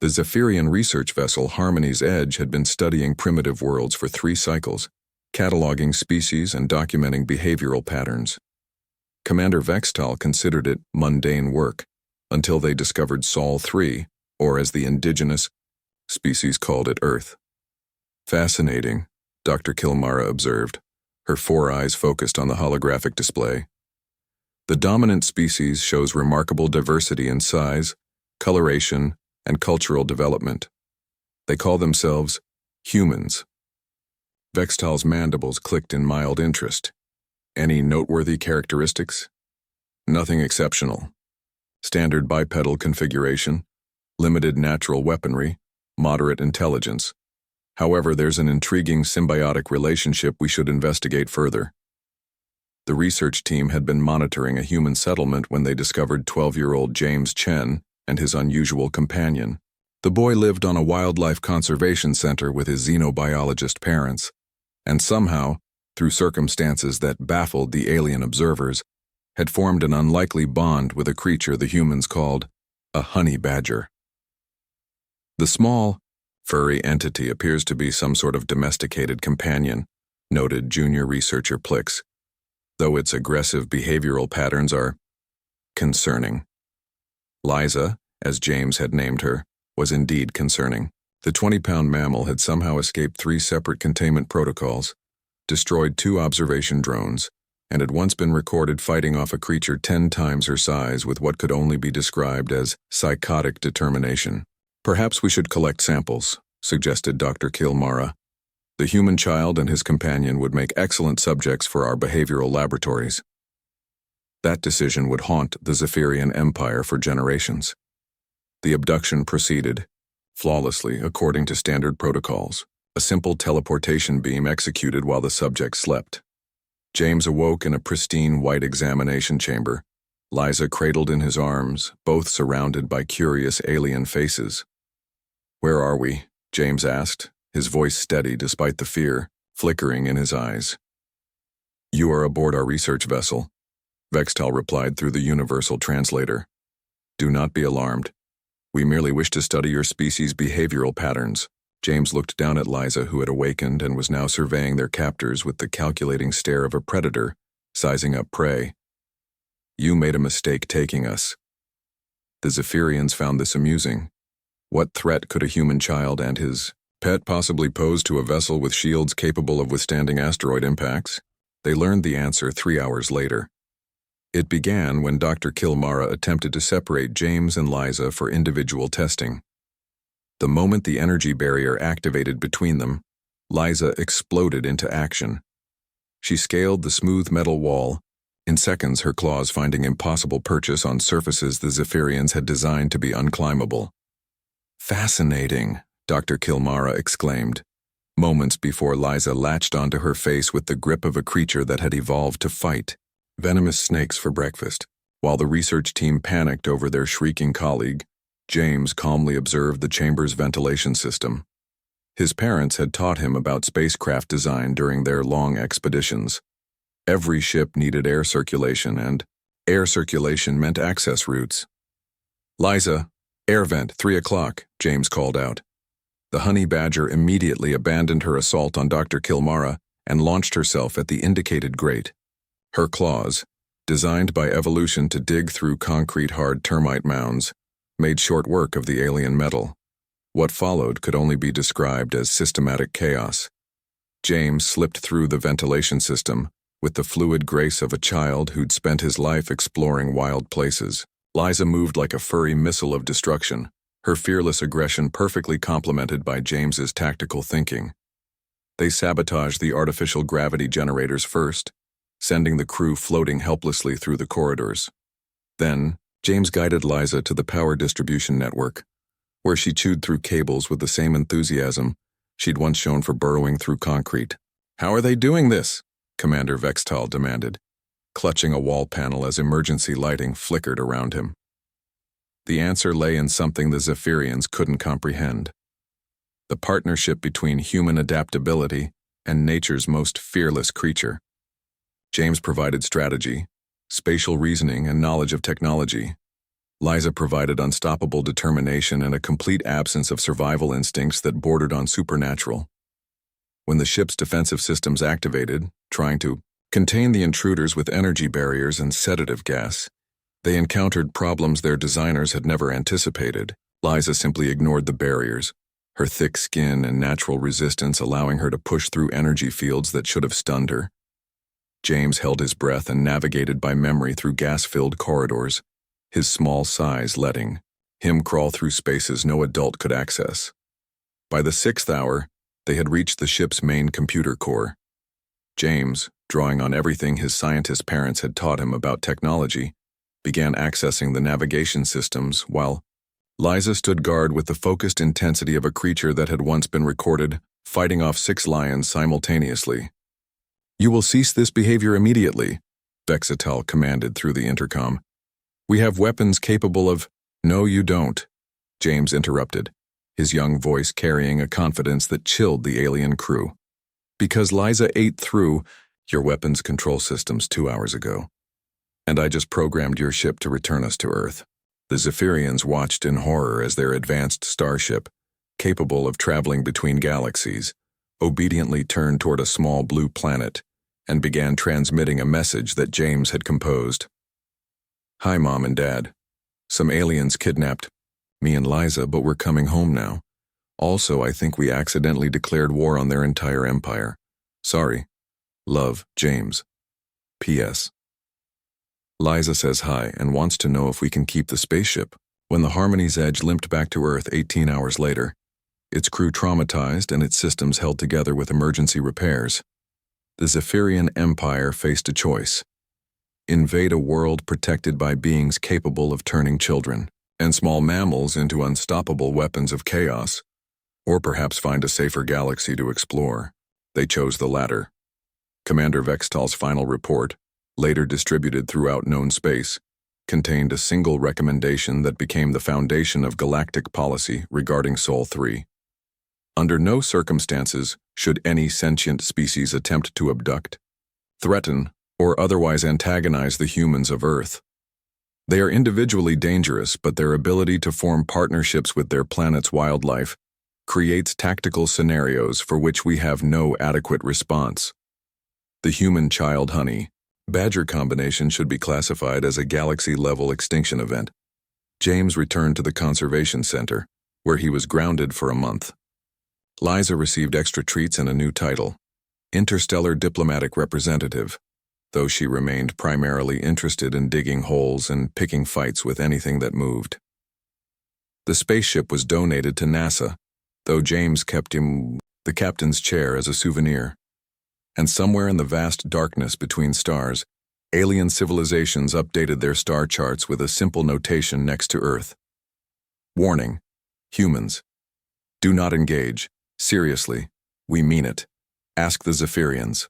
The Zephyrian research vessel Harmony's Edge had been studying primitive worlds for 3 cycles, cataloging species and documenting behavioral patterns. Commander Vextal considered it mundane work, until they discovered Sol 3, or as the indigenous species called it, Earth. Fascinating, Dr. Kilmara observed, her 4 eyes focused on the holographic display. The dominant species shows remarkable diversity in size, coloration, and cultural development. They call themselves humans. Vextal's mandibles clicked in mild interest. Any noteworthy characteristics? Nothing exceptional. Standard bipedal configuration, limited natural weaponry, moderate intelligence. However, there's an intriguing symbiotic relationship we should investigate further. The research team had been monitoring a human settlement when they discovered 12-year-old James Chen and his unusual companion. The boy lived on a wildlife conservation center with his xenobiologist parents, and somehow, through circumstances that baffled the alien observers, had formed an unlikely bond with a creature the humans called a honey badger. The small, furry entity appears to be some sort of domesticated companion, noted junior researcher Plix, though its aggressive behavioral patterns are concerning. Liza, as James had named her, was indeed concerning. The 20-pound mammal had somehow escaped 3 separate containment protocols, destroyed 2 observation drones, and had once been recorded fighting off a creature 10 times her size with what could only be described as psychotic determination. Perhaps we should collect samples, suggested Dr. Kilmara. The human child and his companion would make excellent subjects for our behavioral laboratories. That decision would haunt the Zephyrian Empire for generations. The abduction proceeded, flawlessly according to standard protocols, a simple teleportation beam executed while the subject slept. James awoke in a pristine white examination chamber, Liza cradled in his arms, both surrounded by curious alien faces. "Where are we?" James asked, his voice steady despite the fear flickering in his eyes. "You are aboard our research vessel," Vextal replied through the universal translator. "Do not be alarmed. We merely wish to study your species' behavioral patterns." James looked down at Liza, who had awakened and was now surveying their captors with the calculating stare of a predator, sizing up prey. "You made a mistake taking us." The Zephyrians found this amusing. What threat could a human child and his pet possibly pose to a vessel with shields capable of withstanding asteroid impacts? They learned the answer 3 hours later. It began when Dr. Kilmara attempted to separate James and Liza for individual testing. The moment the energy barrier activated between them, Liza exploded into action. She scaled the smooth metal wall, in seconds her claws finding impossible purchase on surfaces the Zephyrians had designed to be unclimbable. "Fascinating," Dr. Kilmara exclaimed, moments before Liza latched onto her face with the grip of a creature that had evolved to fight. Venomous snakes for breakfast. While the research team panicked over their shrieking colleague, James calmly observed the chamber's ventilation system. His parents had taught him about spacecraft design during their long expeditions. Every ship needed air circulation, and air circulation meant access routes. "Liza, air vent, 3 o'clock, James called out. The honey badger immediately abandoned her assault on Dr. Kilmara and launched herself at the indicated grate. Her claws, designed by evolution to dig through concrete-hard termite mounds, made short work of the alien metal. What followed could only be described as systematic chaos. James slipped through the ventilation system with the fluid grace of a child who'd spent his life exploring wild places. Liza moved like a furry missile of destruction, her fearless aggression perfectly complemented by James's tactical thinking. They sabotaged the artificial gravity generators first, sending the crew floating helplessly through the corridors. Then, James guided Liza to the power distribution network, where she chewed through cables with the same enthusiasm she'd once shown for burrowing through concrete. "How are they doing this?" Commander Vextal demanded, clutching a wall panel as emergency lighting flickered around him. The answer lay in something the Zephyrians couldn't comprehend: the partnership between human adaptability and nature's most fearless creature. James provided strategy, spatial reasoning, and knowledge of technology. Liza provided unstoppable determination and a complete absence of survival instincts that bordered on supernatural. When the ship's defensive systems activated, trying to contain the intruders with energy barriers and sedative gas, they encountered problems their designers had never anticipated. Liza simply ignored the barriers, her thick skin and natural resistance allowing her to push through energy fields that should have stunned her. James held his breath and navigated by memory through gas-filled corridors, his small size letting him crawl through spaces no adult could access. By the 6th hour, they had reached the ship's main computer core. James, drawing on everything his scientist parents had taught him about technology, began accessing the navigation systems while Liza stood guard with the focused intensity of a creature that had once been recorded fighting off 6 lions simultaneously. "You will cease this behavior immediately," Vexatel commanded through the intercom. "We have weapons capable of—" "No, you don't," James interrupted, his young voice carrying a confidence that chilled the alien crew. "Because Liza ate through your weapons control systems 2 hours ago. And I just programmed your ship to return us to Earth." The Zephyrians watched in horror as their advanced starship, capable of traveling between galaxies, obediently turned toward a small blue planet and began transmitting a message that James had composed. "Hi, Mom and Dad. Some aliens kidnapped me and Liza, but we're coming home now. Also, I think we accidentally declared war on their entire empire. Sorry. Love, James. P.S. Liza says hi and wants to know if we can keep the spaceship." When the Harmony's Edge limped back to Earth 18 hours later, its crew traumatized and its systems held together with emergency repairs, the Zephyrian Empire faced a choice: invade a world protected by beings capable of turning children and small mammals into unstoppable weapons of chaos, or perhaps find a safer galaxy to explore. They chose the latter. Commander Vextal's final report, later distributed throughout known space, contained a single recommendation that became the foundation of galactic policy regarding Sol 3. Under no circumstances should any sentient species attempt to abduct, threaten, or otherwise antagonize the humans of Earth. They are individually dangerous, but their ability to form partnerships with their planet's wildlife creates tactical scenarios for which we have no adequate response. The human-child honey badger combination should be classified as a galaxy-level extinction event. James returned to the Conservation Center, where he was grounded for a month. Liza received extra treats and a new title, Interstellar Diplomatic Representative, though she remained primarily interested in digging holes and picking fights with anything that moved. The spaceship was donated to NASA, though James kept the captain's chair as a souvenir. And somewhere in the vast darkness between stars, alien civilizations updated their star charts with a simple notation next to Earth. Warning: humans. Do not engage. Seriously. We mean it. Ask the Zephyrians.